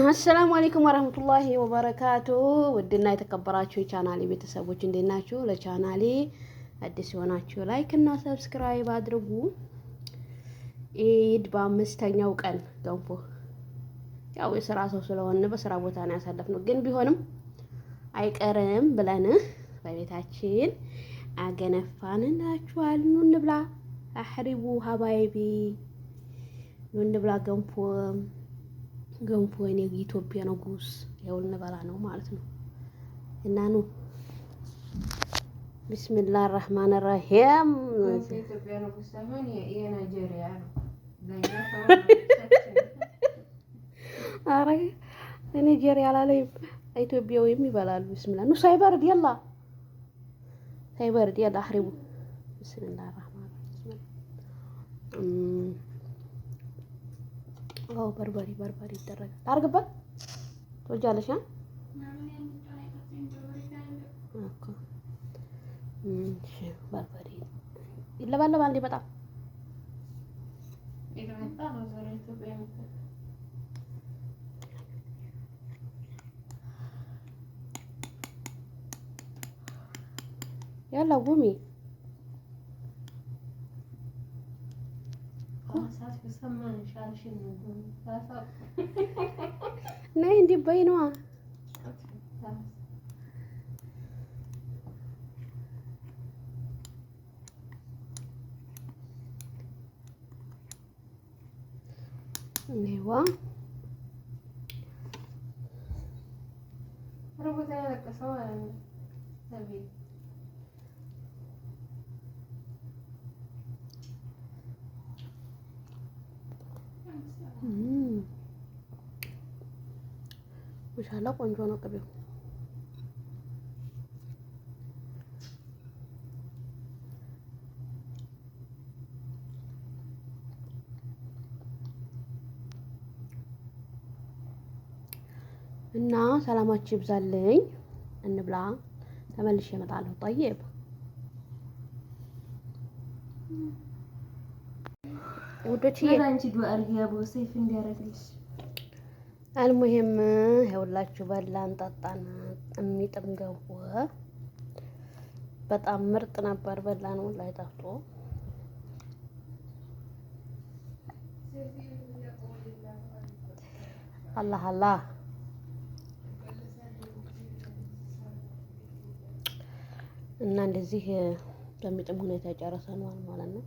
አሰላሙ አለይኩም ወራህመቱላሂ ወበረካቱ። ውድና የተከበራችሁ የቻናሌ ቤተሰቦች እንዴት ናችሁ? ለቻናሌ አዲስ የሆናችሁ ላይክ እና ሰብስክራይብ አድርጉ። ኢድ በአምስተኛው ቀን ገንፎ ያው የስራ ሰው ስለሆነ በስራ ቦታ ነው ያሳለፍነው፣ ግን ቢሆንም አይቀርም ብለን በቤታችን አገነፋን እንላችኋል። ኑ እንብላ፣ አህሪቡ ሀባይቢ፣ ኑ እንብላ ገንፎ ገንፎ የኔ ኢትዮጵያ ንጉስ ያው እንበላ ነው ማለት ነው። እና ኑ ቢስሚላህ አርህማን አርሂም። ኢትዮጵያ ንጉስ ሳይሆን የናይጄሪያ ነው። አረ ናይጄሪያ አላለኝ ኢትዮጵያዊም ይበላሉ። ቢስሚላህ ኑ ሳይበርድ ያላ ሳይበርድ ያላ አህሪቡ ቢስሚላህ አርህማን አርሂም። በርበሬ ይደረጋል። ታርግበት ትወጃለሽ? በርበሬ ይለባለባል እንዴ? በጣም ያላ ጉሚ ነይ እንዴ በይ ነዋ። ነይዋ ማሻአላ ቆንጆ ነው ቅቤው። እና ሰላማችሁ ይብዛልኝ። እንብላ፣ ተመልሼ እመጣለሁ። ጠይብ ውዶች አንቺ ዱአ አድርጊ አቡ ሰይፍ እንዲያረግልሽ። አልሙሂም ይኸውላችሁ በላን ጠጣን። የሚጥም ገንፎ በጣም ምርጥ ነበር። በላን ወላሂ ጠፍቶ አላህ አላህ እና እንደዚህ በሚጥም ሁኔታ ጨርሰናል ማለት ነው።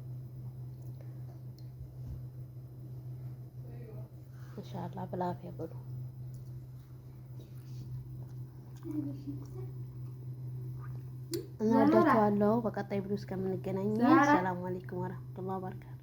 ኢንሻአላህ ብላፊያ ብሉ። እና ወዳችኋለሁ። በቀጣይ ቪዲዮ እስከምንገናኝ ሰላም አለይኩም ወራህመቱላሂ ወበረካቱ።